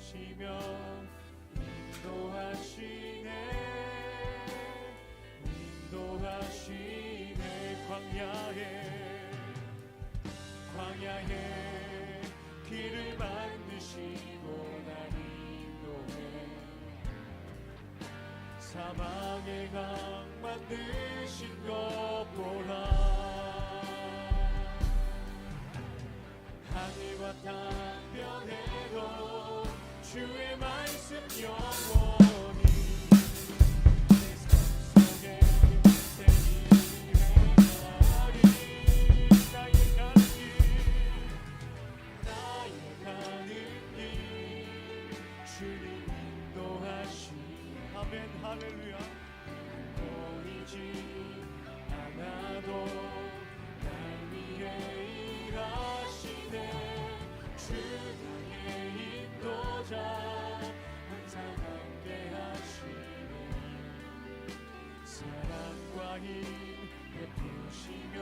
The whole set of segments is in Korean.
베푸시며 인도하시네 광야에 길을 만드시고 날 인도해 사막의 강 만드신 것 보라 하늘과 땅 변해도 주의 말씀 영원히 내 삶 속에 할렐루야 보이지 않아도 날 위해 일하시네 주 나의 인도자 항상 함께 하시네 사랑과 힘 베푸시며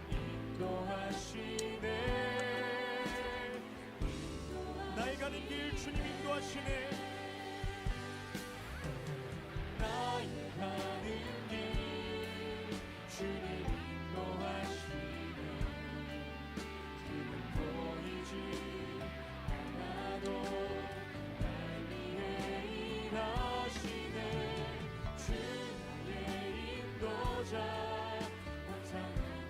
인도하시네 나의 가는 길 주님 인도하시네 나의 가는 길 주님 인도하시네 길은 보이지 않아도 날 위해 일하시네 주 나의 인도자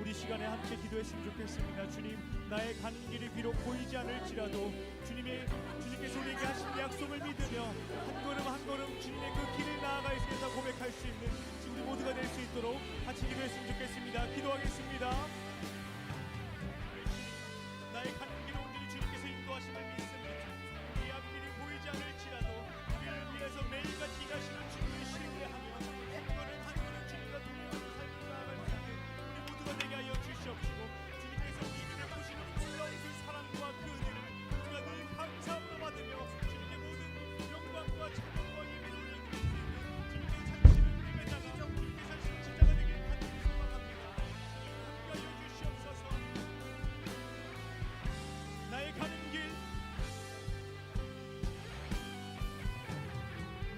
우리 시간에 함께 기도했으면 좋겠습니다. 주님 나의 가는 길이 비록 보이지 않을지라도 주님께서 우리에게 하신 약속을 믿으며 한 걸음 한 걸음 주님의 그 길을 나아가 있으면서 고백할 수 있는 우리 모두가 될 수 있도록 같이 기도했으면 좋겠습니다. 기도하겠습니다. 나의 가는 길을 온전히 주님께서 인도하심을 믿습니다. 우리의 앞길이 보이지 않을지라도 우리를 위해서 매일같이 일하시는 주님을 신뢰하며 한 걸음 한 걸음 주님과 동행하는 삶을 나아갈 수 있는 우리 모두가 되게 하여 주시옵시고 주님께서 우리에게 베푸시는 놀라운 그 사랑과 그 은혜를 우리가 늘 감사함으로 받으며 주님의 모든 영광과 찬양과 예배를 올려드릴 수 있는 주님의 잔치를 내게다가 주님의 잔치 진짜가 되길 간절히 소망합니다. 함께하여 주시옵소서. 나의 가는 길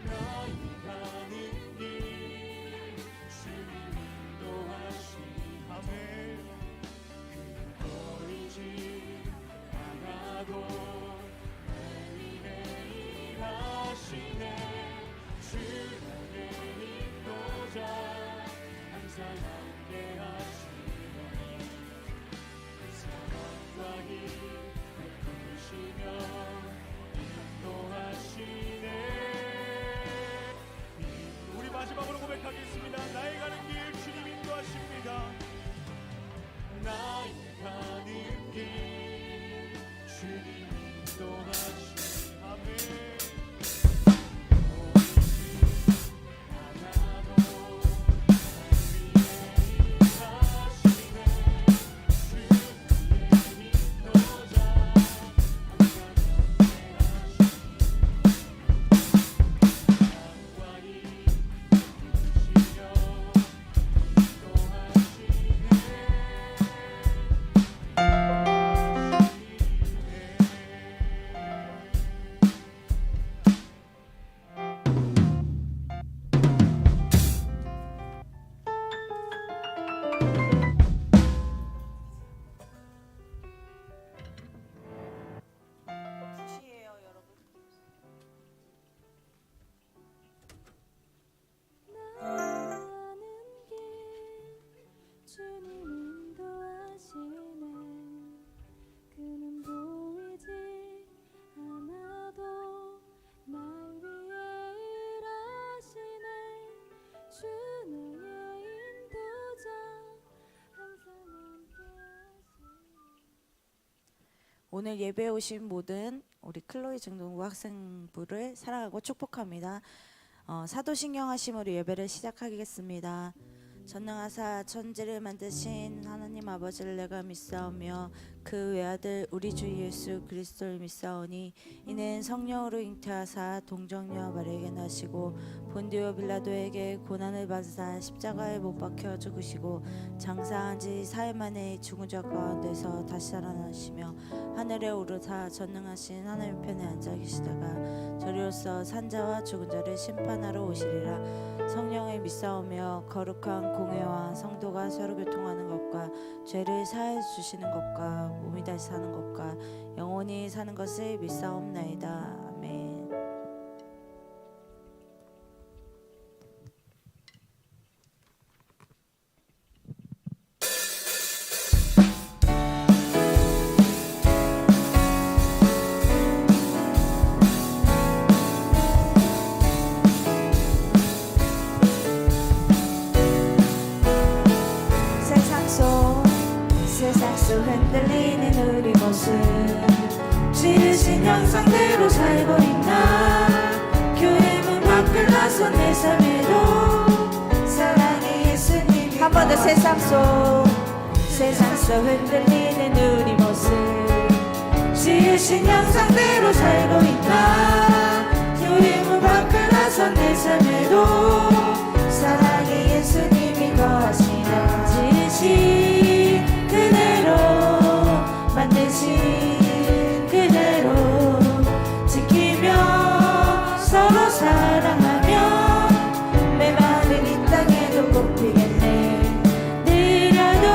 나의 가는 길 주님 인도하시네 아멘 보이지 않아도 날 위해 일하시네 주 나의 인도자 항상 함께 하시네 사랑과 힘 베푸시며 인도하시네 우리 마지막으로 고백하겠습니다. 나의 가는 길 주님 인도하십니다. 나의 가는 길 주님 인도하시네 아멘 오늘 예배에 오신 모든 우리 클로이 중등부 학생부를 사랑하고 축복합니다. 사도신경 하심으로 예배를 시작하겠습니다. 전능하사 천지를 만드신 하나님 아버지를 내가 믿사오며 그 외아들 우리 주 예수 그리스도를 믿사오니 이는 성령으로 잉태하사 동정녀 마리아에게 나시고 본디오 빌라도에게 고난을 받으사 십자가에 못 박혀 죽으시고 장사한 지 4일 만에 죽은 자 가운데서 다시 살아나시며 하늘에 오르사 전능하신 하나님 편에 앉아 계시다가 저리로서 산자와 죽은 자를 심판하러 오시리라. 성령을 믿사오며 거룩한 공회와 성도가 서로 교통하는 것과 죄를 사해 주시는 것과 몸이 다시 사는 것과 영원히 사는 것을 믿사옵나이다. 아멘. 세상 속 흔들리는 우리 모습 지으신 형상대로 살고 있나. 교회 문 밖을 나선 내 삶에도 사랑의 예수님이 한 번 더. 세상 속 흔들리는 우리 모습 지으신 형상대로 살고 있나. 교회 문 밖을 나선 내 삶에도 사랑의 예수님이 거하시나. 지으신 그대로 만드신 그대로 지키며 서로 사랑하며 메마른 이 땅에도 꽃피겠네. 느려도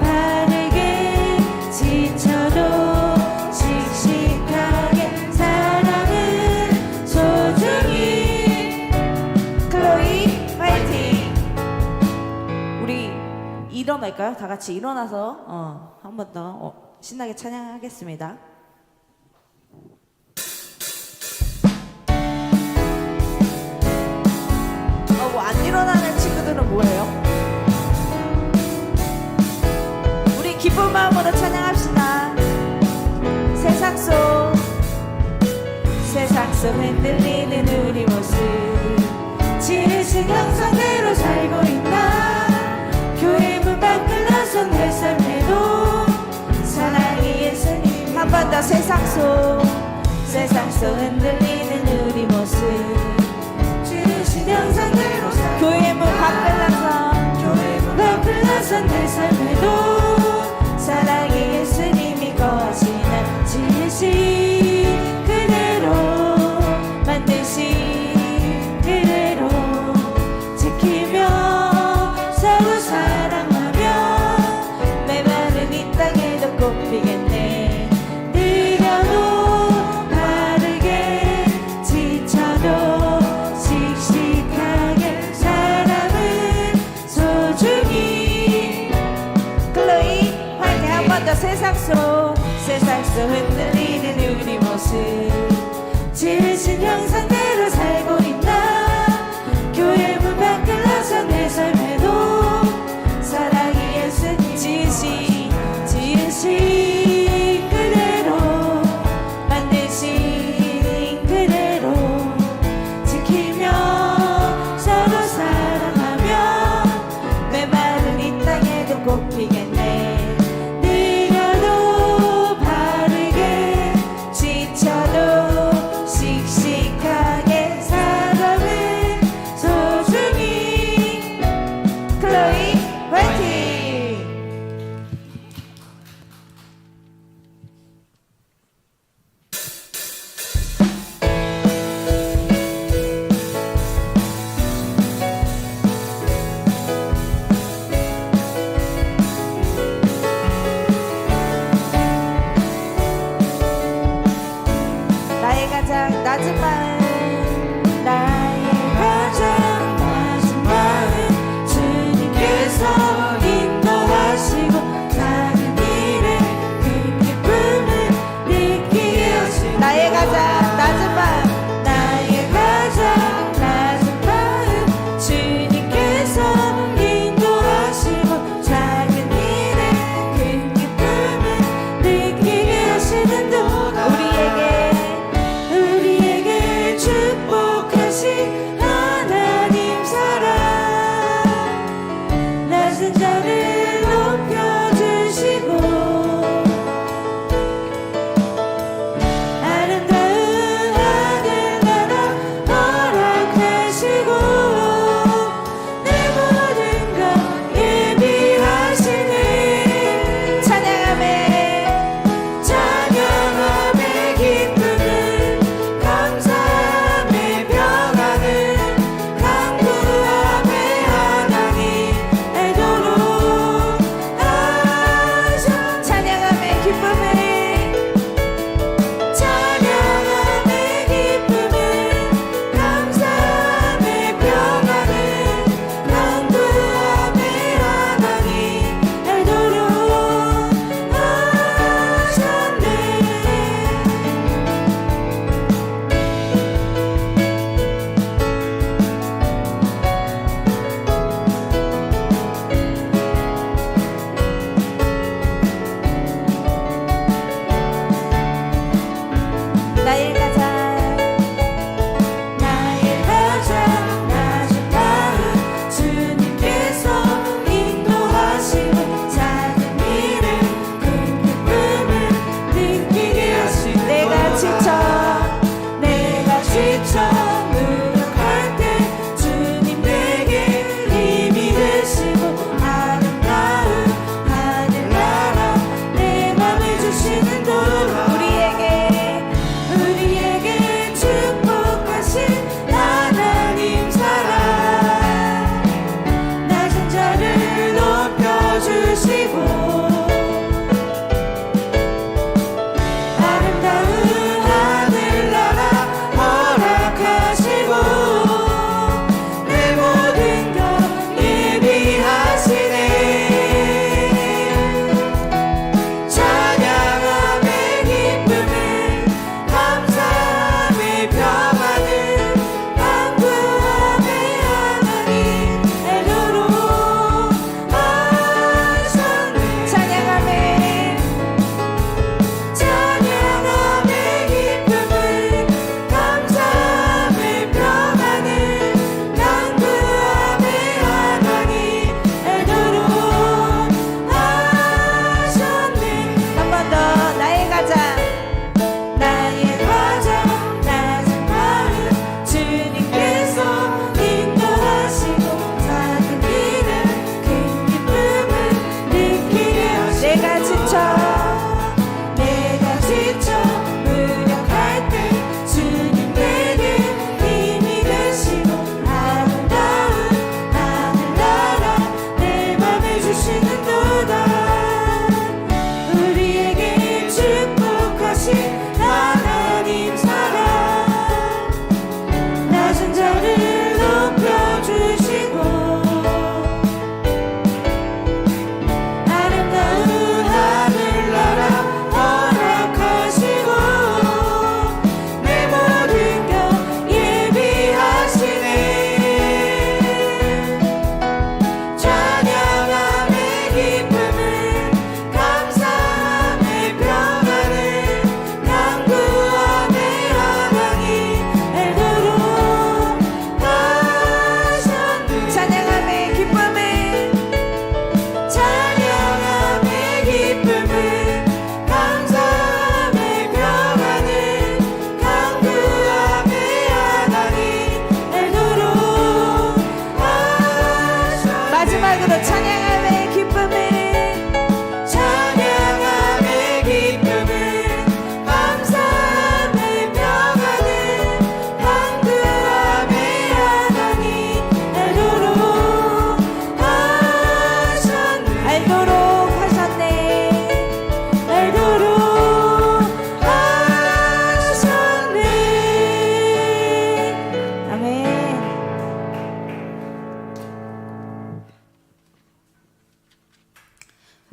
바르게 지쳐도 씩씩하게 사랑은 소중히. 클로이 화이팅. 우리 일어날까요? 다 같이 일어나서 한 번 더 신나게 찬양하겠습니다. 뭐 안 일어나는 친구들은 뭐예요? 우리 기쁜 마음으로 찬양합시다. 세상 속 흔들리는 우리 모습 지으신 형상대로 살고 있나. 교회 문 밖을 나선 내 삶에도 사랑의 예수님. 한 번 더. 세상 속 흔들리는 우리 모습 지으신 형상대로 살고. 교회 문 밖을 나선 내 삶에도 사랑의 예수님이 거하시나. 지으신 그대로 만드신 그대로 지키며 서로 사랑하며 메마른 이 땅에도 꽃피겠네. 느려도 바르게 지쳐도 씩씩하게 사랑은 소중히. 클로이 화이팅. 한 번 더. 세상 속 흔들리는 우리 모습 지으신 형상대로 살고 있나. 교회 문 밖을 나선 내 삶에도 사랑의 예수님. 지으신 그대로 만드신 그대로 지키며 서로 사랑하며 메마른 이 땅에도 꽃피겠네. 느려도 바르게 지쳐도 씩씩하게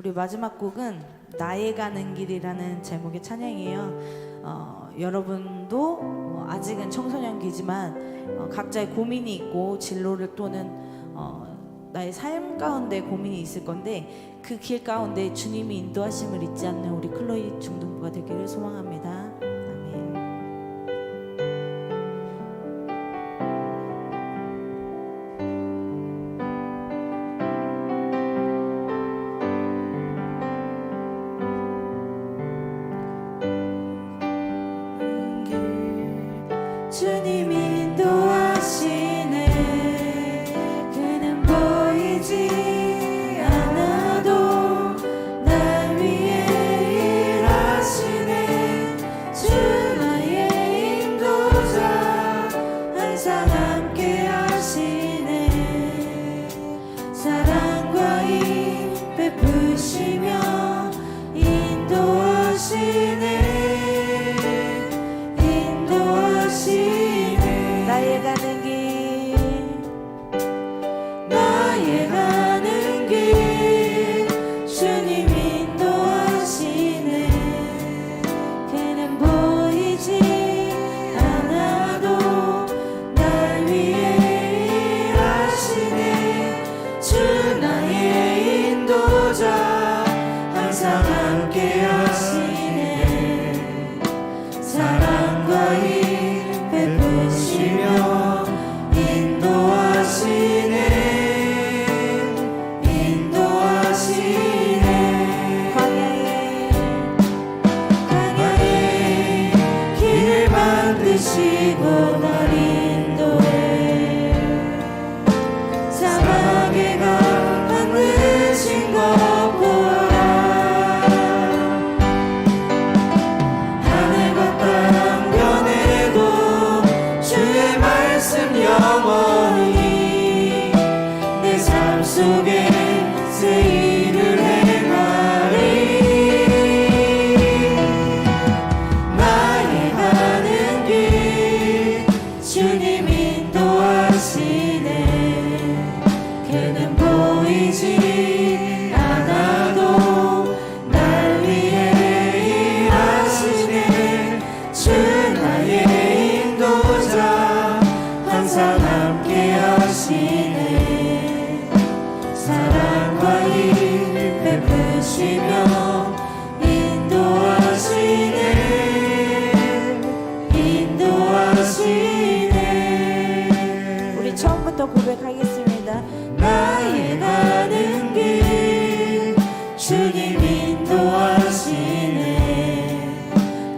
우리 마지막 곡은 나의 가는 길이라는 제목의 찬양이에요. 여러분도 아직은 청소년기지만 각자의 고민이 있고 진로를 또는 나의 삶 가운데 고민이 있을 건데 그 길 가운데 주님이 인도하심을 잊지 않는 우리 클로이 중등부가 되기를 소망합니다. 아멘. 주님이 인도하시네. 그는 보이지 않아도 날 위해 일하시네. 주 나의 인도자 항상 함께 하시네. 사랑과 힘 베푸시며 인도하시네. 나의 가는 길, 나의 가는 길, 주님 인도하시네. 그는 보이지 않아도 날 위해 일하시네. 주 나의 인도자 항상 함께 하시네. 사랑과 힘 베푸시며 인도하시네. 인도하시네. 광야에 길을 만드시고 날 인도해. 사막에 강 만드신 것 보아. 하늘과 땅 변해도 주의 말씀 영원히 내 삶 속에 새 일을 행하리. 나의 가는 길 주님 인도하시네. 그는 보이지 않아도 날 위해 일하시네. 주 나의 인도자 항상 함께 하시네. 사랑과 힘 베푸시며 인도하시네. 인도하시네. 우리 처음부터 고백하겠습니다. 나의 가는 길 주님 인도하시네.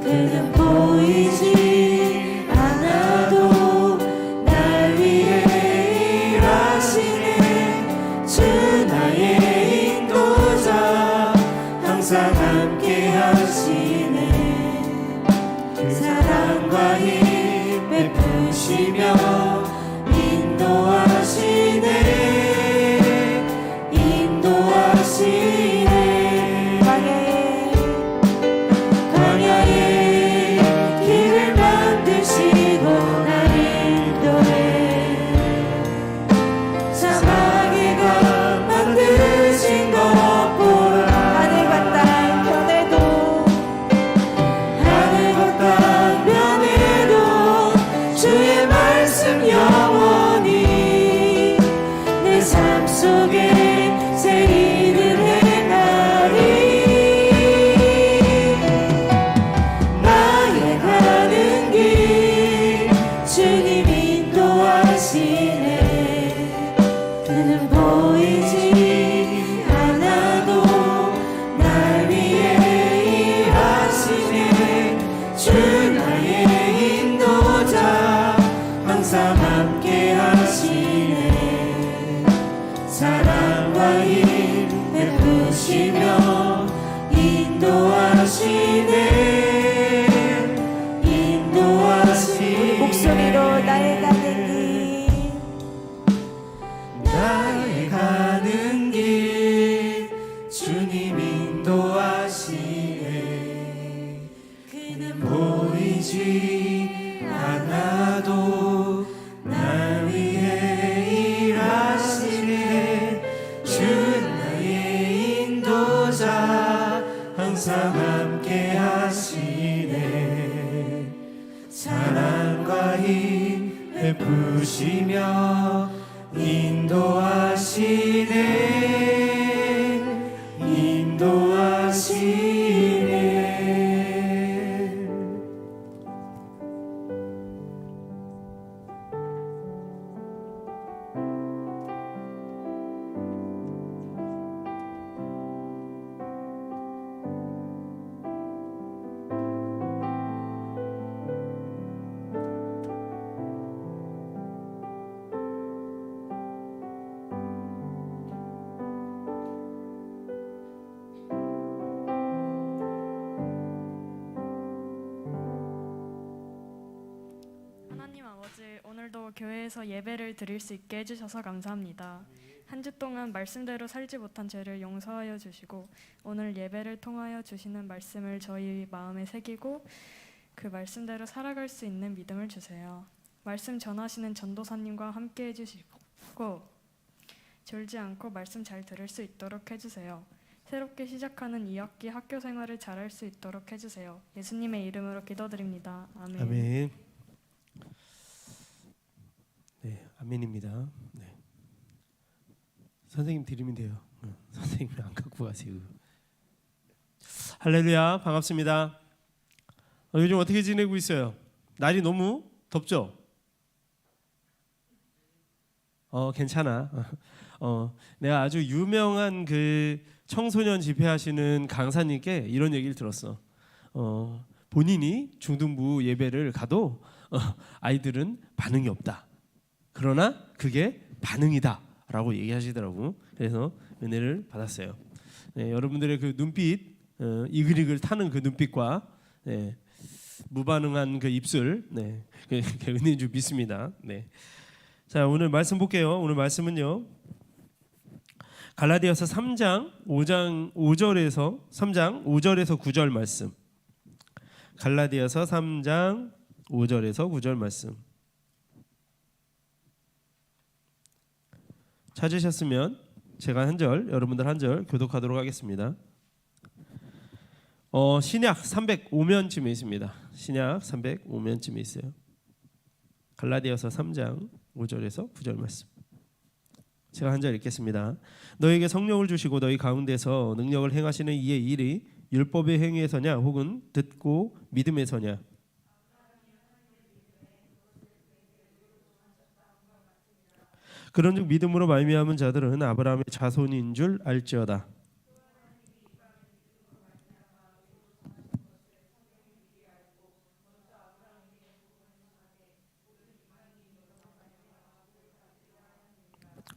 그는 보이지 않아도 날 위해 일하시네. 주 나의 인도자 항상 함께 하시네. 사랑과 힘 베푸시며 인도하시네. 인도하시네. 광야에 길을 만드시고 날 인도해. 사막에 강 만드신 것 보라. 하늘과 땅 변해도 하늘과 땅 변해도 주의 말씀 영원히 내 삶 속에 새 일을 행하리. 나의 가는 길 주님 인도하시네. 그는 보이지 않아도 날 위해 일하시네. 주 나의 인도자 항상 함께 하시네. 사랑과 힘 베푸시며 인도하시네. 인도하시네. 목소리로 나의 가는 길, 나의 가는 길 주님 인도하시네. 그는 보이지 않아도 날 위해 일하시네. 주 나의 인도자 하시며 인도하시네. 하나님 아버지, 오늘도 교회에서 예배를 드릴 수 있게 해주셔서 감사합니다. 한 주 동안 말씀대로 살지 못한 죄를 용서하여 주시고 오늘 예배를 통하여 주시는 말씀을 저희 마음에 새기고 그 말씀대로 살아갈 수 있는 믿음을 주세요. 말씀 전하시는 전도사님과 함께 해주시고 졸지 않고 말씀 잘 들을 수 있도록 해주세요. 새롭게 시작하는 2학기 학교 생활을 잘할 수 있도록 해주세요. 예수님의 이름으로 기도드립니다. 아멘. 아멘. 네, 아멘입니다. 네. 선생님 드리면 돼요. 선생님이 안 갖고 가세요. 할렐루야, 반갑습니다. 요즘 어떻게 지내고 있어요? 날이 너무 덥죠? 괜찮아. 내가 아주 유명한 그 청소년 집회하시는 강사님께 이런 얘기를 들었어. 본인이 중등부 예배를 가도 아이들은 반응이 없다. 그러나 그게 반응이다라고 얘기하시더라고. 그래서 은혜를 받았어요. 네, 여러분들의 그 눈빛, 이글이글 타는 그 눈빛과 무반응한 그 입술, 그 은혜인 줄 믿습니다. 네. 자, 오늘 말씀 볼게요. 오늘 말씀은요, 갈라디아서 3장 5절에서 9절 말씀. 갈라디아서 3장 5절에서 9절 말씀. 찾으셨으면 제가 한 절, 여러분들 한 절 교독하도록 하겠습니다. 신약 305면쯤에 있습니다. 신약 305면쯤에 있어요. 갈라디아서 3장 5절에서 9절 말씀. 제가 한 절 읽겠습니다. 너에게 성령을 주시고 너희 가운데서 능력을 행하시는 이의 일이 율법의 행위에서냐 혹은 듣고 믿음에서냐. 그런즉 믿음으로 말미암은 자들은 아브라함의 자손인 줄 알지어다.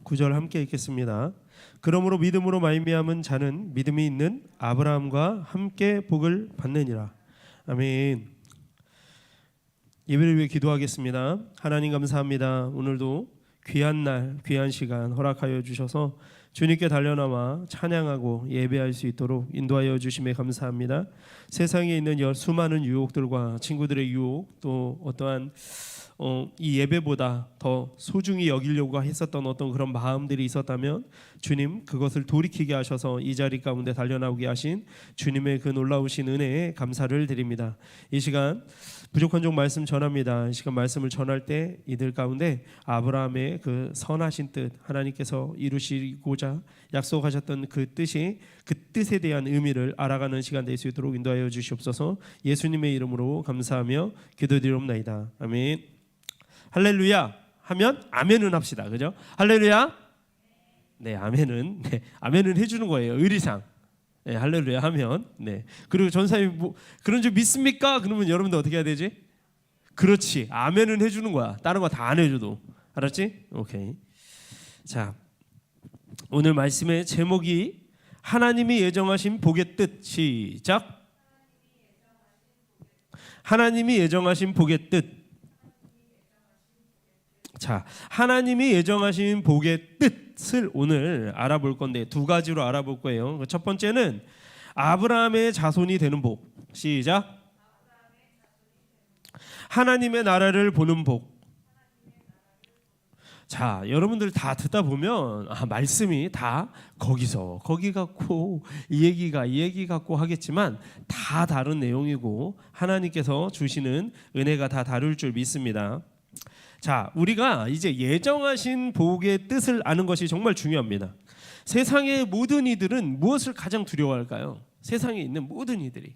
구절 함께 읽겠습니다. 그러므로 믿음으로 말미암은 자는 믿음이 있는 아브라함과 함께 복을 받느니라. 아멘. 예배를 위해 기도하겠습니다. 하나님 감사합니다. 오늘도 귀한 날, 귀한 시간 허락하여 주셔서 주님께 달려나와 찬양하고 예배할 수 있도록 인도하여 주심에 감사합니다. 세상에 있는 수많은 유혹들과 친구들의 유혹, 또 어떠한 이 예배보다 더 소중히 여기려고 했었던 어떤 그런 마음들이 있었다면 주님 그것을 돌이키게 하셔서 이 자리 가운데 달려나오게 하신 주님의 그 놀라우신 은혜에 감사를 드립니다. 이 시간 부족한 종 말씀 전합니다. 이 시간 말씀을 전할 때 이들 가운데 아브라함의 그 선하신 뜻, 하나님께서 이루시고자 약속하셨던 그 뜻이, 그 뜻에 대한 의미를 알아가는 시간 될 수 있도록 인도하여 주시옵소서. 예수님의 이름으로 감사하며 기도드리옵나이다. 아멘. 할렐루야 하면 아멘은 합시다. 그죠? 할렐루야. 네, 아멘은 아멘은 해주는 거예요. 의리상. 네, 할렐루야 하면. 네. 그리고 전사님 뭐 그런 줄 믿습니까? 그러면 여러분들 어떻게 해야 되지? 그렇지. 아멘은 해주는 거야. 다른 거 다 안 해줘도. 알았지? 오케이. 자, 오늘 말씀의 제목이 하나님이 예정하신 복의 뜻. 시작. 하나님이 예정하신 복의 뜻. 자, 하나님이 예정하신 복의 뜻을 오늘 알아볼 건데 두 가지로 알아볼 거예요. 첫 번째는 아브라함의 자손이 되는 복. 시작. 하나님의 나라를 보는 복. 자, 여러분들 다 듣다 보면 말씀이 다 거기서 거기 같고 이 얘기 같고 하겠지만 다 다른 내용이고 하나님께서 주시는 은혜가 다 다를 줄 믿습니다. 자, 우리가 이제 예정하신 복의 뜻을 아는 것이 정말 중요합니다. 세상의 모든 이들은 무엇을 가장 두려워할까요? 세상에 있는 모든 이들이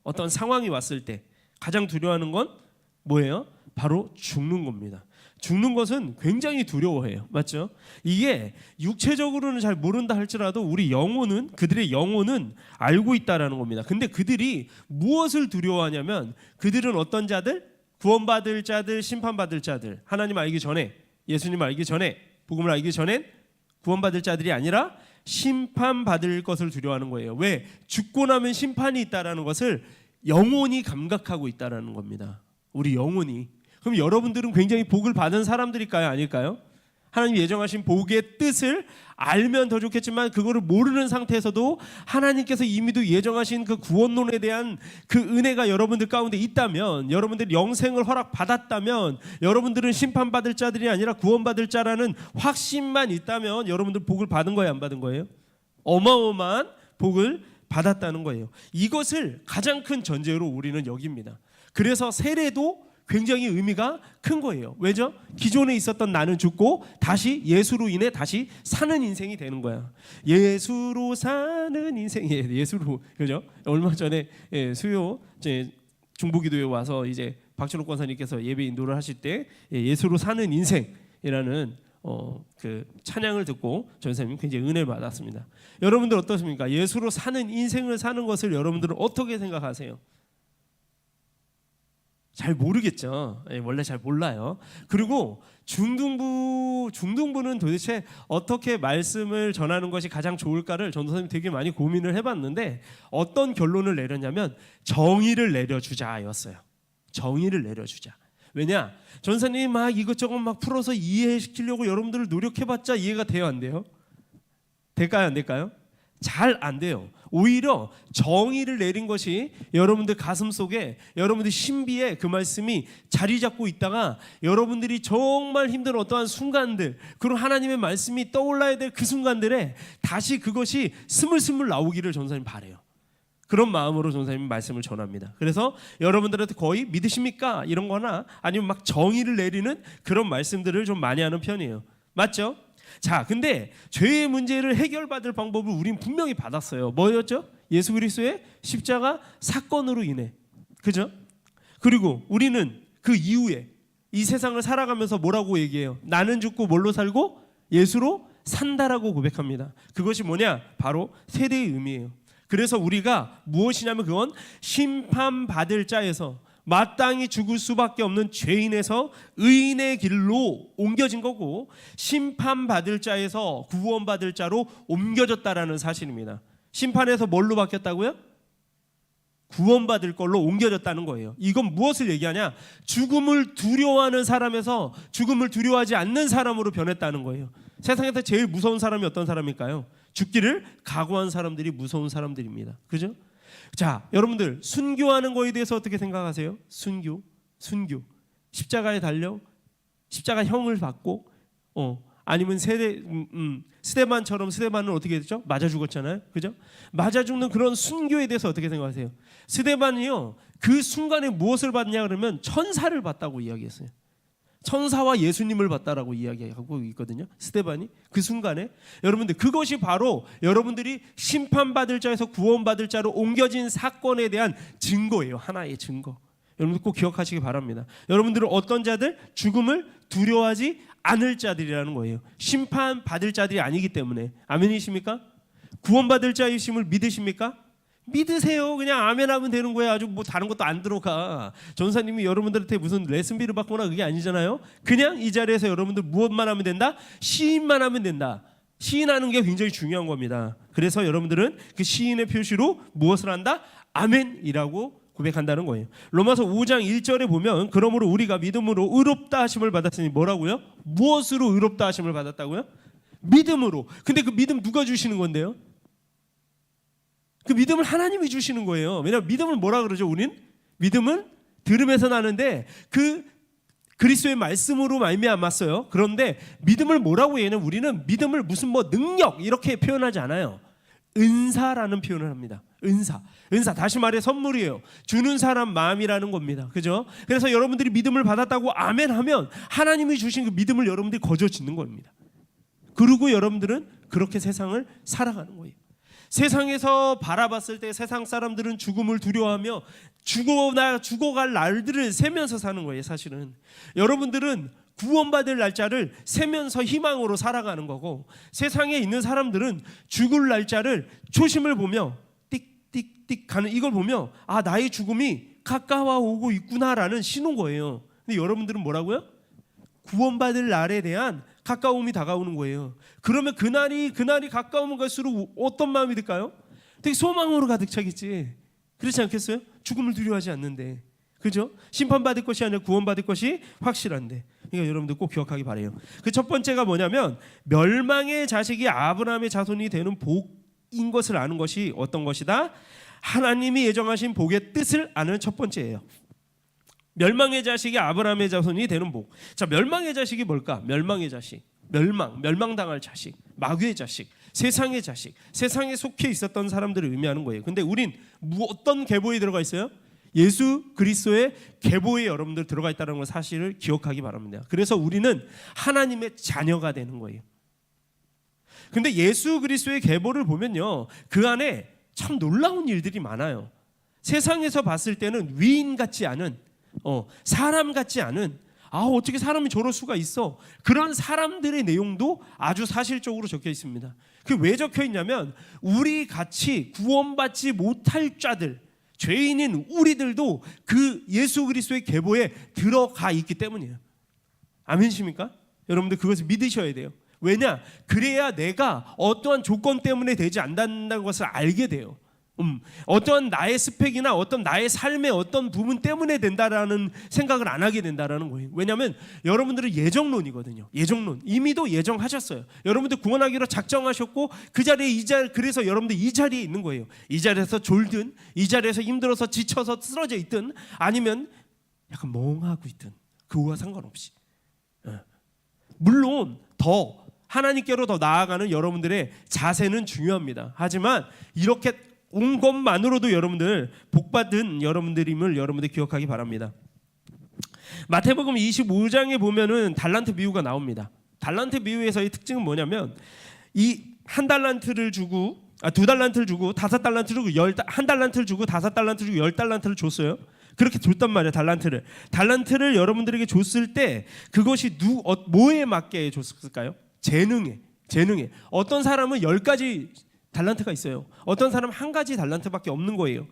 어떤 상황이 왔을 때 가장 두려워하는 건 뭐예요? 바로 죽는 겁니다. 죽는 것은 굉장히 두려워해요. 맞죠? 이게 육체적으로는 잘 모른다 할지라도 우리 영혼은, 그들의 영혼은 알고 있다라는 겁니다. 근데 그들이 무엇을 두려워하냐면, 그들은 어떤 자들? 구원받을 자들, 심판받을 자들. 하나님 알기 전에, 예수님 알기 전에, 복음을 알기 전엔 구원받을 자들이 아니라 심판받을 것을 두려워하는 거예요. 왜? 죽고 나면 심판이 있다라는 것을 영혼이 감각하고 있다라는 겁니다. 우리 영혼이. 그럼 여러분들은 굉장히 복을 받은 사람들일까요? 아닐까요? 하나님 예정하신 복의 뜻을 알면 더 좋겠지만, 그거를 모르는 상태에서도 하나님께서 이미도 예정하신 그 구원론에 대한 그 은혜가 여러분들 가운데 있다면, 여러분들이 영생을 허락받았다면, 여러분들은 심판받을 자들이 아니라 구원받을 자라는 확신만 있다면 여러분들 복을 받은 거예요, 안 받은 거예요? 어마어마한 복을 받았다는 거예요. 이것을 가장 큰 전제로 우리는 여깁니다. 그래서 세례도 굉장히 의미가 큰 거예요. 왜죠? 기존에 있었던 나는 죽고 다시 예수로 인해 다시 사는 인생이 되는 거야. 예수로 사는 인생. 예수로, 그죠? 얼마 전에 수요 이제 중보기도에 와서 이제 박준호 권사님께서 예배 인도를 하실 때 예수로 사는 인생이라는 그 찬양을 듣고 전사님 굉장히 은혜를 받았습니다. 여러분들 어떻습니까? 예수로 사는 인생을 사는 것을 여러분들은 어떻게 생각하세요? 잘 모르겠죠. 원래 잘 몰라요. 그리고 중등부는 도대체 어떻게 말씀을 전하는 것이 가장 좋을까를 전도사님 되게 많이 고민을 해봤는데, 어떤 결론을 내렸냐면 정의를 내려주자였어요. 정의를 내려주자. 왜냐? 전사님이 막 이것저것 막 풀어서 이해시키려고 여러분들을 노력해봤자 이해가 돼요, 안 돼요? 될까요, 안 될까요? 잘 안 돼요. 오히려 정의를 내린 것이 여러분들 가슴 속에, 여러분들 신비에 그 말씀이 자리 잡고 있다가 여러분들이 정말 힘든 어떠한 순간들, 그리고 하나님의 말씀이 떠올라야 될 그 순간들에 다시 그것이 스물스물 나오기를 전사님 바래요. 그런 마음으로 전사님 말씀을 전합니다. 그래서 여러분들한테 거의 믿으십니까? 이런 거나 아니면 막 정의를 내리는 그런 말씀들을 좀 많이 하는 편이에요. 맞죠? 자, 근데 죄의 문제를 해결받을 방법을 우린 분명히 받았어요. 뭐였죠? 예수 그리스도의 십자가 사건으로 인해. 그죠? 그리고 우리는 그 이후에 이 세상을 살아가면서 뭐라고 얘기해요? 나는 죽고 뭘로 살고 예수로 산다라고 고백합니다. 그것이 뭐냐? 바로 세대의 의미예요. 그래서 우리가 무엇이냐면 그건 심판받을 자에서 마땅히 죽을 수밖에 없는 죄인에서 의인의 길로 옮겨진 거고, 심판받을 자에서 구원받을 자로 옮겨졌다라는 사실입니다. 심판에서 뭘로 바뀌었다고요? 구원받을 걸로 옮겨졌다는 거예요. 이건 무엇을 얘기하냐? 죽음을 두려워하는 사람에서 죽음을 두려워하지 않는 사람으로 변했다는 거예요. 세상에서 제일 무서운 사람이 어떤 사람일까요? 죽기를 각오한 사람들이 무서운 사람들입니다. 그죠? 자, 여러분들 순교하는 거에 대해서 어떻게 생각하세요? 순교. 십자가에 달려 십자가형을 받고 아니면 스데반처럼, 스데반은 어떻게 했죠? 맞아 죽었잖아요. 그죠? 맞아 죽는 그런 순교에 대해서 어떻게 생각하세요? 스데반이요, 그 순간에 무엇을 받냐 그러면 천사를 봤다고 이야기했어요. 천사와 예수님을 봤다라고 이야기하고 있거든요. 스데반이 그 순간에. 여러분들 그것이 바로 여러분들이 심판받을 자에서 구원받을 자로 옮겨진 사건에 대한 증거예요. 하나의 증거. 여러분들 꼭 기억하시기 바랍니다. 여러분들은 어떤 자들? 죽음을 두려워하지 않을 자들이라는 거예요. 심판받을 자들이 아니기 때문에. 아멘이십니까? 구원받을 자이심을 믿으십니까? 믿으세요. 그냥 아멘하면 되는 거예요. 아주 뭐 다른 것도 안 들어가. 전사님이 여러분들한테 무슨 레슨비를 받거나 그게 아니잖아요. 그냥 이 자리에서 여러분들 무엇만 하면 된다? 시인만 하면 된다. 시인하는 게 굉장히 중요한 겁니다. 그래서 여러분들은 그 시인의 표시로 무엇을 한다? 아멘이라고 고백한다는 거예요. 로마서 5장 1절에 보면, 그러므로 우리가 믿음으로 의롭다 하심을 받았으니 뭐라고요? 무엇으로 의롭다 하심을 받았다고요? 믿음으로. 근데 그 믿음 누가 주시는 건데요? 그 믿음을 하나님이 주시는 거예요. 왜냐하면 믿음을 뭐라 그러죠? 우린 믿음은 들음에서 나는데 그 그리스도의 말씀으로 말미암았어요. 그런데 믿음을 뭐라고 얘기하냐면, 우리는 믿음을 무슨 뭐 능력 이렇게 표현하지 않아요. 은사라는 표현을 합니다. 은사 다시 말해 선물이에요. 주는 사람 마음이라는 겁니다. 그죠? 그래서 여러분들이 믿음을 받았다고 아멘 하면 하나님이 주신 그 믿음을 여러분들이 거저 짓는 겁니다. 그리고 여러분들은 그렇게 세상을 살아가는 거예요. 세상에서 바라봤을 때 세상 사람들은 죽음을 두려워하며 죽어갈 날들을 세면서 사는 거예요. 사실은 여러분들은 구원받을 날짜를 세면서 희망으로 살아가는 거고, 세상에 있는 사람들은 죽을 날짜를 초심을 보며 띡띡띡 가는 이걸 보며 아 나의 죽음이 가까워오고 있구나라는 신호인 거예요. 근데 여러분들은 뭐라고요? 구원받을 날에 대한 가까움이 다가오는 거예요. 그러면 그날이 가까우면 갈수록 어떤 마음이 들까요? 되게 소망으로 가득 차겠지. 그렇지 않겠어요? 죽음을 두려워하지 않는데, 그죠? 심판받을 것이 아니라 구원받을 것이 확실한데. 그러니까 여러분들 꼭 기억하기 바래요. 그 첫 번째가 뭐냐면 멸망의 자식이 아브라함의 자손이 되는 복인 것을 아는 것이 어떤 것이다? 하나님이 예정하신 복의 뜻을 아는 첫 번째예요. 멸망의 자식이 아브라함의 자손이 되는 복. 자, 멸망의 자식이 뭘까? 멸망의 자식, 멸망당할 자식, 마귀의 자식, 세상의 자식, 세상에 속해 있었던 사람들을 의미하는 거예요. 근데 우린 어떤 계보에 들어가 있어요? 예수 그리스도의 계보에 여러분들 들어가 있다는 걸 사실을 기억하기 바랍니다. 그래서 우리는 하나님의 자녀가 되는 거예요. 근데 예수 그리스도의 계보를 보면요, 그 안에 참 놀라운 일들이 많아요. 세상에서 봤을 때는 위인 같지 않은, 사람 같지 않은, 어떻게 사람이 저럴 수가 있어, 그런 사람들의 내용도 아주 사실적으로 적혀 있습니다. 그게 왜 적혀 있냐면 우리 같이 구원받지 못할 자들, 죄인인 우리들도 그 예수 그리스도의 계보에 들어가 있기 때문이에요. 아멘이십니까? 여러분들 그것을 믿으셔야 돼요. 왜냐? 그래야 내가 어떠한 조건 때문에 되지 않는다는 것을 알게 돼요. 어떠한 나의 스펙이나 어떤 나의 삶의 어떤 부분 때문에 된다라는 생각을 안 하게 된다라는 거예요. 왜냐하면 여러분들은 예정론이거든요. 예정론 이미도 예정하셨어요. 여러분들 구원하기로 작정하셨고 그 자리에 그래서 여러분들 이 자리에 있는 거예요. 이 자리에서 졸든, 이 자리에서 힘들어서 지쳐서 쓰러져 있든, 아니면 약간 멍하고 있든 그거와 상관없이, 물론 더 하나님께로 더 나아가는 여러분들의 자세는 중요합니다. 하지만 이렇게 온 것만으로도 여러분들 복받은 여러분들임을 여러분들 기억하기 바랍니다. 마태복음 25장에 보면은 달란트 비유가 나옵니다. 달란트 비유에서의 특징은 뭐냐면 이 한 달란트를 주고 두 달란트를 주고 5달란트 주고 한 달란트를 주고 5달란트 주고 10달란트를 줬어요. 그렇게 줬단 말이에요. 달란트를 여러분들에게 줬을 때 그것이 뭐에 맞게 줬을까요? 재능에. 어떤 사람은 10가지 달란트가 있어요. 어떤 사람은 한 가지 달란트밖에 없는 거예요.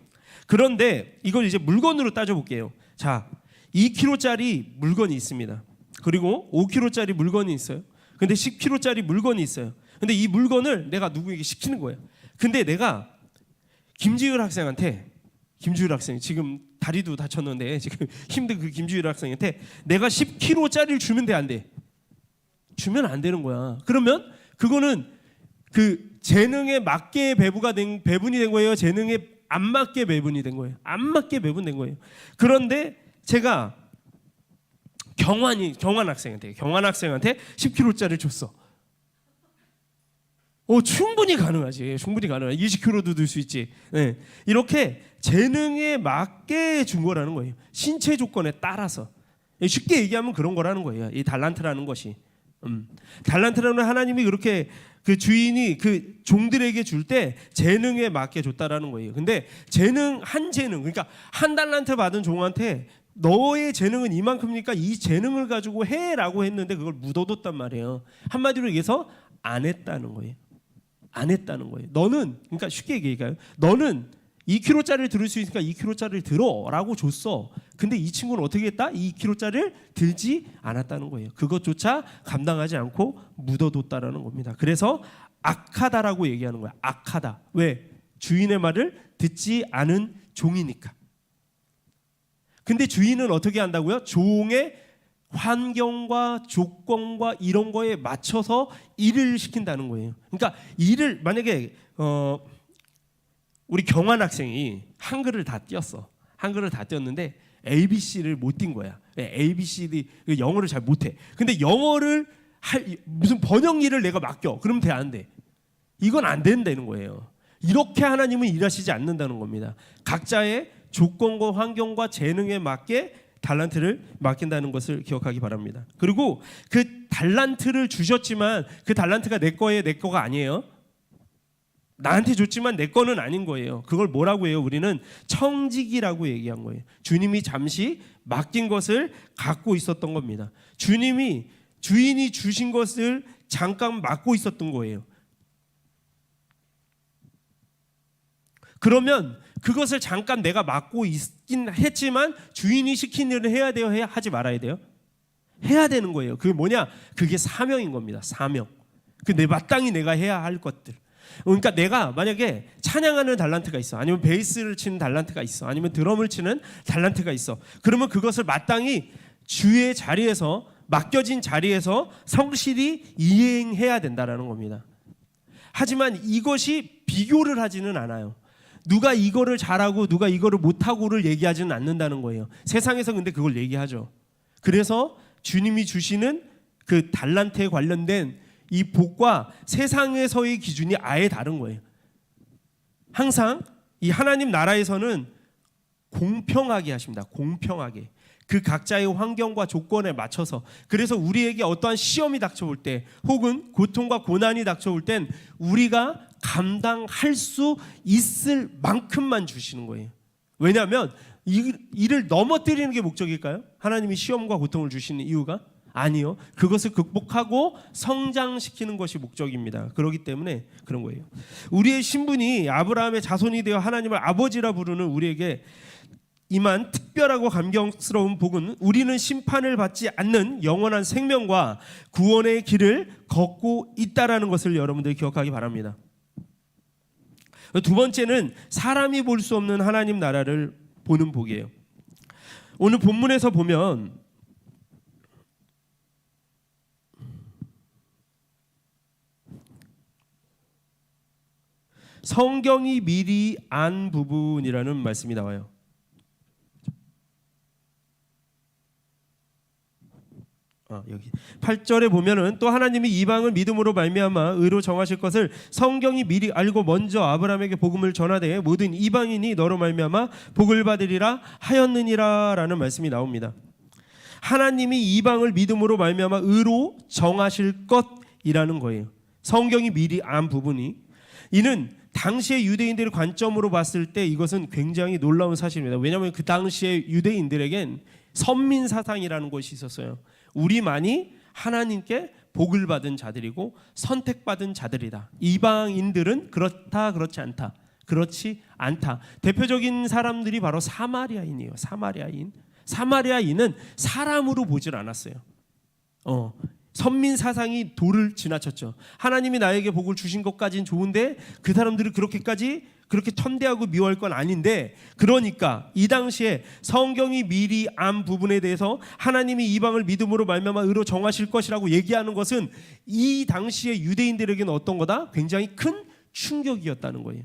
그런데 이걸 이제 물건으로 따져볼게요. 자, 2kg짜리 물건이 있습니다. 그리고 5kg짜리 물건이 있어요. 근데 10kg짜리 물건이 있어요. 근데 이 물건을 내가 누구에게 시키는 거예요. 근데 내가 김지율 학생한테, 김지율 학생 지금 다리도 다쳤는데 지금 힘든 그 김지율 학생한테 내가 10kg짜리를 주면 돼, 안 돼? 주면 안 되는 거야. 그러면 그거는 그 재능에 맞게 배분이 된 거예요? 재능에 안 맞게 배분이 된 거예요? 안 맞게 배분된 거예요. 그런데 제가 경환 학생한테 10kg짜리를 줬어. 충분히 가능하지. 20kg도 들 수 있지. 네. 이렇게 재능에 맞게 준 거라는 거예요. 신체 조건에 따라서. 쉽게 얘기하면 그런 거라는 거예요. 이 달란트라는 것이. 달란트라는 하나님이 그렇게 그 주인이 그 종들에게 줄 때 재능에 맞게 줬다라는 거예요. 근데 그러니까 한 달란트 받은 종한테 너의 재능은 이만큼이니까 이 재능을 가지고 해라고 했는데 그걸 묻어뒀단 말이에요. 한마디로 얘기해서 안 했다는 거예요. 너는, 그러니까 쉽게 얘기할까요? 너는 2kg짜리를 들을 수 있으니까 2kg짜리를 들어라고 줬어. 근데 이 친구는 어떻게 했다? 2kg짜리를 들지 않았다는 거예요. 그것조차 감당하지 않고 묻어뒀다라는 겁니다. 그래서 악하다라고 얘기하는 거야. 악하다. 왜? 주인의 말을 듣지 않은 종이니까. 근데 주인은 어떻게 한다고요? 종의 환경과 조건과 이런 거에 맞춰서 일을 시킨다는 거예요. 그러니까 일을 만약에 우리 경환 학생이 한글을 다 띄었는데 ABC를 못 띈 거야. ABCD 영어를 잘 못해. 근데 영어를 무슨 번역 일을 내가 맡겨. 그러면 돼, 안 돼? 이건 안 된다는 거예요. 이렇게 하나님은 일하시지 않는다는 겁니다. 각자의 조건과 환경과 재능에 맞게 달란트를 맡긴다는 것을 기억하기 바랍니다. 그리고 그 달란트를 주셨지만 그 달란트가 내 거예요, 내 거가 아니에요. 나한테 줬지만 내 거는 아닌 거예요. 그걸 뭐라고 해요? 우리는 청지기라고 얘기한 거예요. 주님이 잠시 맡긴 것을 갖고 있었던 겁니다. 주인이 주신 것을 잠깐 맡고 있었던 거예요. 그러면 그것을 잠깐 내가 맡고 있긴 했지만 주인이 시킨 일을 해야 돼요? 하지 말아야 돼요? 해야 되는 거예요. 그게 뭐냐? 그게 사명인 겁니다. 사명. 그 내 마땅히 내가 해야 할 것들. 그러니까 내가 만약에 찬양하는 달란트가 있어, 아니면 베이스를 치는 달란트가 있어, 아니면 드럼을 치는 달란트가 있어. 그러면 그것을 마땅히 주의 자리에서, 맡겨진 자리에서 성실히 이행해야 된다라는 겁니다. 하지만 이것이 비교를 하지는 않아요. 누가 이거를 잘하고 누가 이거를 못하고를 얘기하지는 않는다는 거예요. 세상에서 근데 그걸 얘기하죠. 그래서 주님이 주시는 그 달란트에 관련된 이 복과 세상에서의 기준이 아예 다른 거예요. 항상 이 하나님 나라에서는 공평하게 하십니다. 공평하게. 그 각자의 환경과 조건에 맞춰서. 그래서 우리에게 어떠한 시험이 닥쳐올 때, 혹은 고통과 고난이 닥쳐올 땐 우리가 감당할 수 있을 만큼만 주시는 거예요. 왜냐하면 이를 넘어뜨리는 게 목적일까요? 하나님이 시험과 고통을 주시는 이유가? 아니요. 그것을 극복하고 성장시키는 것이 목적입니다. 그렇기 때문에 그런 거예요. 우리의 신분이 아브라함의 자손이 되어 하나님을 아버지라 부르는 우리에게 임한 특별하고 감격스러운 복은 우리는 심판을 받지 않는 영원한 생명과 구원의 길을 걷고 있다라는 것을 여러분들이 기억하기 바랍니다. 두 번째는 사람이 볼 수 없는 하나님 나라를 보는 복이에요. 오늘 본문에서 보면 성경이 미리 안 부분이라는 말씀이 나와요. 여기 8절에 보면은 또 하나님이 이방을 믿음으로 말미암아 의로 정하실 것을 성경이 미리 알고 먼저 아브라함에게 복음을 전하되 모든 이방인이 너로 말미암아 복을 받으리라 하였느니라라는 말씀이 나옵니다. 하나님이 이방을 믿음으로 말미암아 의로 정하실 것이라는 거예요. 성경이 미리 안 부분이, 이는 당시의 유대인들의 관점으로 봤을 때 이것은 굉장히 놀라운 사실입니다. 왜냐하면 그 당시의 유대인들에겐 선민 사상이라는 것이 있었어요. 우리만이 하나님께 복을 받은 자들이고 선택받은 자들이다. 이방인들은 그렇다, 그렇지 않다. 그렇지 않다. 대표적인 사람들이 바로 사마리아인이에요. 사마리아인은 사람으로 보질 않았어요. 선민 사상이 도를 지나쳤죠. 하나님이 나에게 복을 주신 것까지는 좋은데 그 사람들이 그렇게 천대하고 미워할 건 아닌데, 그러니까 이 당시에 성경이 미리 안 부분에 대해서 하나님이 이방을 믿음으로 말미암아 의로 정하실 것이라고 얘기하는 것은 이 당시의 유대인들에게는 어떤 거다? 굉장히 큰 충격이었다는 거예요.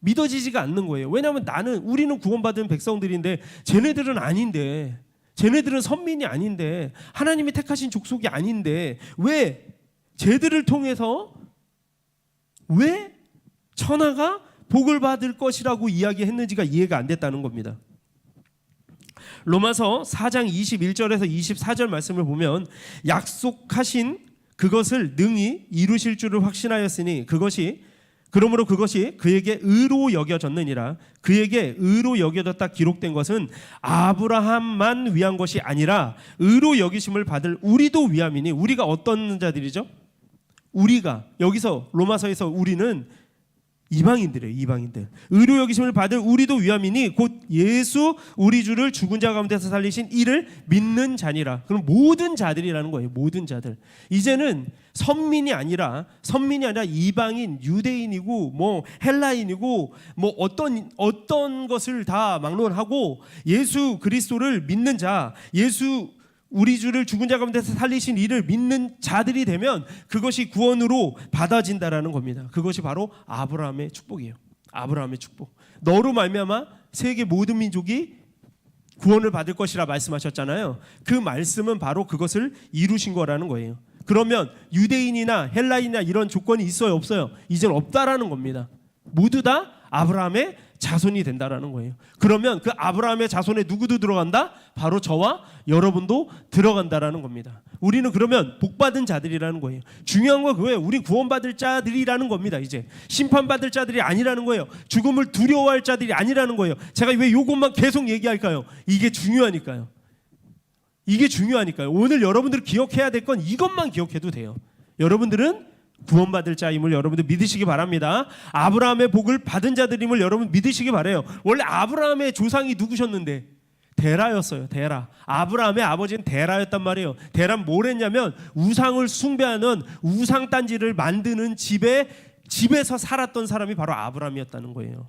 믿어지지가 않는 거예요. 왜냐하면 우리는 구원받은 백성들인데 쟤네들은 아닌데, 쟤네들은 선민이 아닌데, 하나님이 택하신 족속이 아닌데 왜 쟤들을 통해서 왜 천하가 복을 받을 것이라고 이야기했는지가 이해가 안 됐다는 겁니다. 로마서 4장 21절에서 24절 말씀을 보면 약속하신 그것을 능히 이루실 줄을 확신하였으니 그러므로 그것이 그에게 의로 여겨졌느니라. 그에게 의로 여겨졌다 기록된 것은 아브라함만 위한 것이 아니라 의로 여기심을 받을 우리도 위함이니, 우리가 어떤 자들이죠? 우리가 여기서 로마서에서 우리는 이방인들이에요. 이방인들. 의로 여기심을 받을 우리도 위함이니 곧 예수 우리 주를 죽은 자 가운데서 살리신 이를 믿는 자니라. 그럼 모든 자들이라는 거예요. 모든 자들. 이제는 선민이 아니라 이방인, 유대인이고 뭐 헬라인이고 뭐 어떤 것을 다 막론하고 예수 그리스도를 믿는 자, 예수 우리 주를 죽은 자 가운데서 살리신 이를 믿는 자들이 되면 그것이 구원으로 받아진다라는 겁니다. 그것이 바로 아브라함의 축복이에요. 아브라함의 축복. 너로 말미암아 세계 모든 민족이 구원을 받을 것이라 말씀하셨잖아요. 그 말씀은 바로 그것을 이루신 거라는 거예요. 그러면 유대인이나 헬라인이나 이런 조건이 있어요, 없어요? 이제는 없다라는 겁니다. 모두 다 아브라함의 자손이 된다라는 거예요. 그러면 그 아브라함의 자손에 누구도 들어간다? 바로 저와 여러분도 들어간다라는 겁니다. 우리는 그러면 복받은 자들이라는 거예요. 중요한 건 그거예요. 우리 구원받을 자들이라는 겁니다. 이제 심판받을 자들이 아니라는 거예요. 죽음을 두려워할 자들이 아니라는 거예요. 제가 왜 이것만 계속 얘기할까요? 이게 중요하니까요. 이게 중요하니까요. 오늘 여러분들이 기억해야 될 건 이것만 기억해도 돼요. 여러분들은 구원받을 자임을 여러분들 믿으시기 바랍니다. 아브라함의 복을 받은 자들임을 여러분 믿으시기 바라요. 원래 아브라함의 조상이 누구셨는데? 데라였어요. 데라. 아브라함의 아버지는 데라였단 말이에요. 데라는 뭘 했냐면 우상을 숭배하는 우상단지를 만드는 집에서 살았던 사람이 바로 아브라함이었다는 거예요.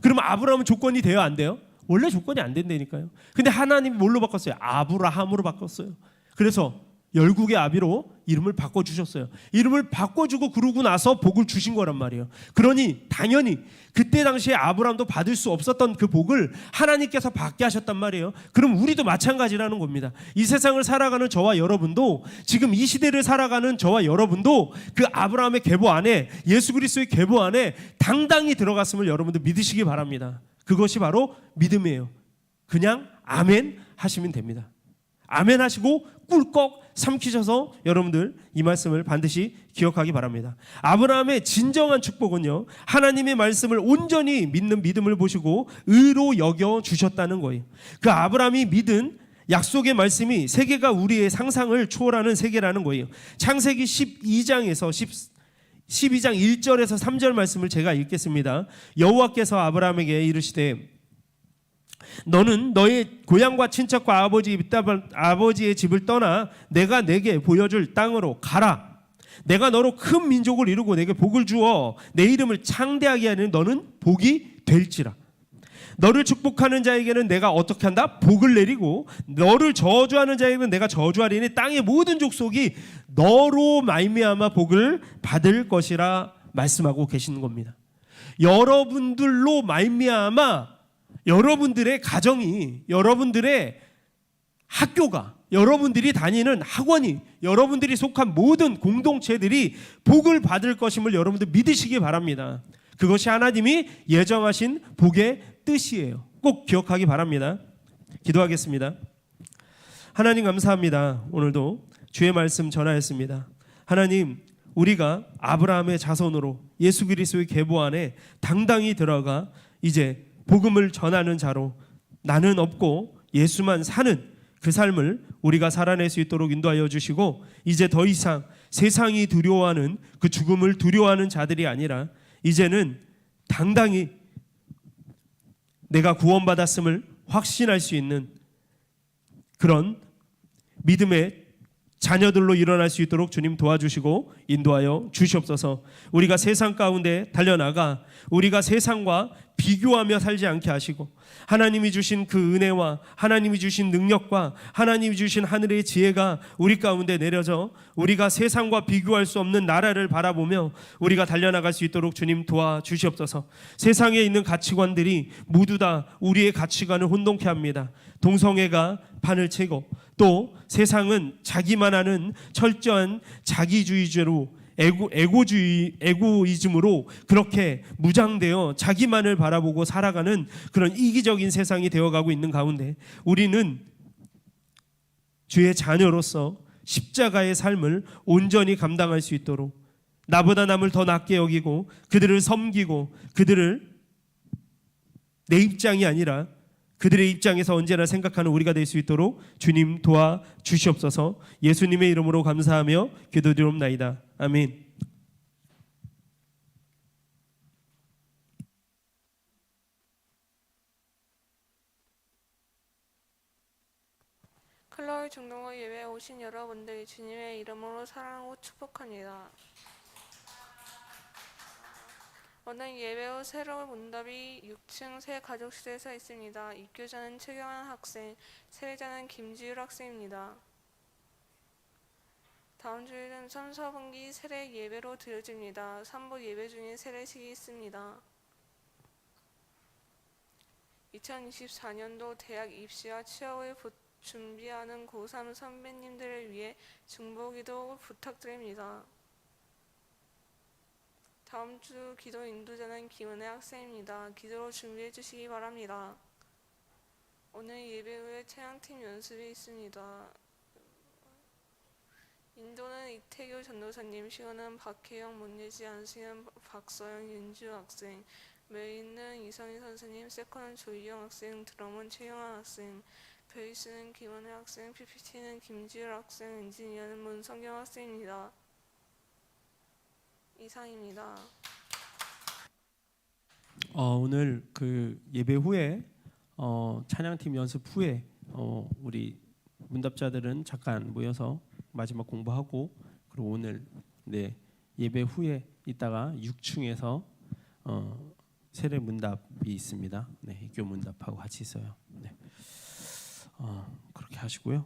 그러면 아브라함은 조건이 돼요? 안 돼요? 원래 조건이 안 된다니까요. 근데 하나님이 뭘로 바꿨어요? 아브라함으로 바꿨어요. 그래서 열국의 아비로 이름을 바꿔주셨어요. 이름을 바꿔주고 그러고 나서 복을 주신 거란 말이에요. 그러니 당연히 그때 당시에 아브라함도 받을 수 없었던 그 복을 하나님께서 받게 하셨단 말이에요. 그럼 우리도 마찬가지라는 겁니다. 이 세상을 살아가는 저와 여러분도, 지금 이 시대를 살아가는 저와 여러분도 그 아브라함의 계보 안에, 예수 그리스도의 계보 안에 당당히 들어갔음을 여러분들 믿으시기 바랍니다. 그것이 바로 믿음이에요. 그냥 아멘 하시면 됩니다. 아멘 하시고 꿀꺽 삼키셔서 여러분들 이 말씀을 반드시 기억하기 바랍니다. 아브라함의 진정한 축복은요, 하나님의 말씀을 온전히 믿는 믿음을 보시고 의로 여겨 주셨다는 거예요. 그 아브라함이 믿은 약속의 말씀이 세계가 우리의 상상을 초월하는 세계라는 거예요. 창세기 12장에서 12장 1절에서 3절 말씀을 제가 읽겠습니다. 여호와께서 아브라함에게 이르시되 너는 너의 고향과 친척과 아버지의 집을 떠나 내가 내게 보여줄 땅으로 가라. 내가 너로 큰 민족을 이루고 내게 복을 주어 내 이름을 창대하게 하는 너는 복이 될지라. 너를 축복하는 자에게는 내가 어떻게 한다? 복을 내리고 너를 저주하는 자에게는 내가 저주하리니 땅의 모든 족속이 너로 말미암아 복을 받을 것이라 말씀하고 계시는 겁니다. 여러분들로 말미암아 여러분들의 가정이, 여러분들의 학교가, 여러분들이 다니는 학원이, 여러분들이 속한 모든 공동체들이 복을 받을 것임을 여러분들 믿으시기 바랍니다. 그것이 하나님이 예정하신 복의 뜻이에요. 꼭 기억하기 바랍니다. 기도하겠습니다. 하나님 감사합니다. 오늘도 주의 말씀 전하였습니다. 하나님, 우리가 아브라함의 자손으로 예수 그리스도의 계보 안에 당당히 들어가 이제 복음을 전하는 자로 나는 없고 예수만 사는 그 삶을 우리가 살아낼 수 있도록 인도하여 주시고, 이제 더 이상 세상이 두려워하는 그 죽음을 두려워하는 자들이 아니라 이제는 당당히 내가 구원받았음을 확신할 수 있는 그런 믿음의 자녀들로 일어날 수 있도록 주님 도와주시고 인도하여 주시옵소서. 우리가 세상 가운데 달려나가 우리가 세상과 비교하며 살지 않게 하시고, 하나님이 주신 그 은혜와 하나님이 주신 능력과 하나님이 주신 하늘의 지혜가 우리 가운데 내려져 우리가 세상과 비교할 수 없는 나라를 바라보며 우리가 달려나갈 수 있도록 주님 도와주시옵소서. 세상에 있는 가치관들이 모두 다 우리의 가치관을 혼동케 합니다. 동성애가 판을 치고 또 세상은 자기만 하는 철저한 자기주의제로 에고이즘으로 그렇게 무장되어 자기만을 바라보고 살아가는 그런 이기적인 세상이 되어가고 있는 가운데 우리는 주의 자녀로서 십자가의 삶을 온전히 감당할 수 있도록 나보다 남을 더 낮게 여기고 그들을 섬기고 그들을 내 입장이 아니라 그들의 입장에서 언제나 생각하는 우리가 될 수 있도록 주님 도와주시옵소서. 예수님의 이름으로 감사하며 기도드리옵나이다. 아멘. 클로이 중동호 예배에 오신 여러분들 주님의 이름으로 사랑하고 축복합니다. 오늘 예배 후 새로운 문답이 6층 새 가족실에서 있습니다. 입교자는 최경환 학생, 세례자는 김지율 학생입니다. 다음 주일은 3, 4분기 세례 예배로 드려집니다. 3부 예배 중에 세례식이 있습니다. 2024년도 대학 입시와 취업을 준비하는 고3 선배님들을 위해 중보기도 부탁드립니다. 다음 주 기도 인도자는 김은혜 학생입니다. 기도로 준비해 주시기 바랍니다. 오늘 예배 후에 찬양팀 연습이 있습니다. 인도는 이태규 전도사님, 시간은 박혜영, 문예지, 안승현, 박서영, 윤주 학생, 메인은 이선희 선생님, 세컨은 조희영 학생, 드럼은 최영환 학생, 베이스는 김원혜 학생, PPT는 김지율 학생, 엔지니어는 문성경 학생입니다. 이상입니다. 오늘 그 예배 후에 찬양팀 연습 후에 우리 문답자들은 잠깐 모여서 마지막 공부하고 그리고 오늘 예배 후에 이따가 6층에서 세례 문답이 있습니다. 입교 문답하고 같이 있어요. 그렇게 하시고요.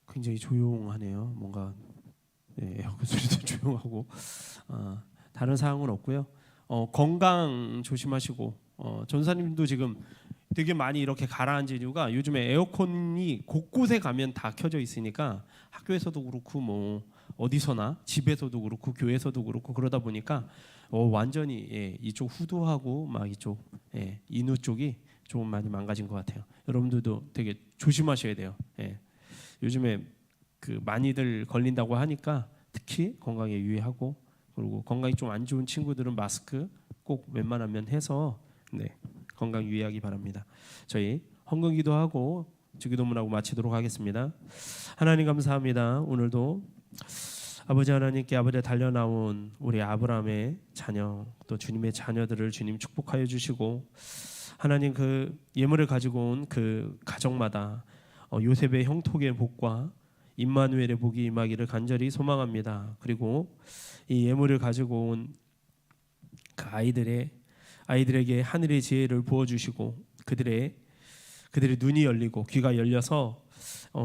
굉장히 조용하네요. 뭔가 에어컨 소리도 조용하고 다른 사항은 없고요. 건강 조심하시고 전사님도 지금 되게 많이 이렇게 가라앉은 이유가 요즘에 에어컨이 곳곳에 가면 다 켜져 있으니까 학교에서도 그렇고 뭐 어디서나 집에서도 그렇고 교회에서도 그렇고 그러다 보니까 완전히 이쪽 후두하고 막 이쪽 인후 쪽이 조금 많이 망가진 것 같아요. 여러분들도 되게 조심하셔야 돼요. 요즘에 그 많이들 걸린다고 하니까 특히 건강에 유의하고 그리고 건강이 좀 안 좋은 친구들은 마스크 꼭 웬만하면 해서 건강 유의하기 바랍니다. 저희 헌금기도 하고 주기도문하고 마치도록 하겠습니다. 하나님 감사합니다. 오늘도 아버지 하나님께 아버지 달려나온 우리 아브라함의 자녀 또 주님의 자녀들을 주님 축복하여 주시고 하나님 그 예물을 가지고 온 그 가정마다 요셉의 형통의 복과 임마누엘의 복이 임하기를 간절히 소망합니다. 그리고 이 예물을 가지고 온 그 아이들에게 하늘의 지혜를 부어주시고 그들의 눈이 열리고 귀가 열려서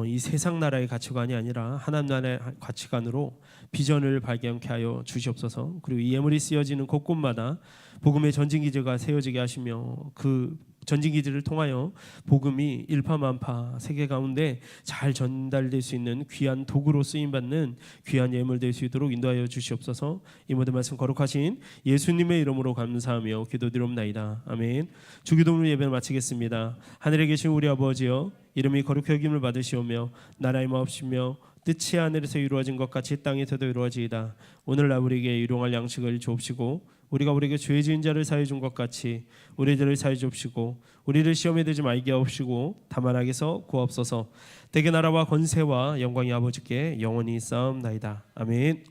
이 세상 나라의 가치관이 아니라 하나님 나라의 가치관으로 비전을 발견케 하여 주시옵소서. 그리고 이 예물이 쓰여지는 곳곳마다 복음의 전진기지가 세워지게 하시며 그 전진기지를 통하여 복음이 일파만파 세계 가운데 잘 전달될 수 있는 귀한 도구로 쓰임받는 귀한 예물 될 수 있도록 인도하여 주시옵소서. 이 모든 말씀 거룩하신 예수님의 이름으로 감사하며 기도드리옵나이다. 아멘. 주기도문 예배를 마치겠습니다. 하늘에 계신 우리 아버지여 이름이 거룩히 여김을 받으시오며 나라의 마옵시며 뜻이 하늘에서 이루어진 것 같이 땅에서도 이루어지이다. 오늘 우리에게 일용할 양식을 주옵시고 우리가 우리에게 죄 지은 자를 사해 준 것 같이 우리들을 사해 주옵시고 우리를 시험에 들지 말게 하옵시고 다만 악에서 구하옵소서. 대개 나라와 권세와 영광이 아버지께 영원히 쌓옵나이다. 아멘.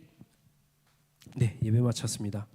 예배 마쳤습니다.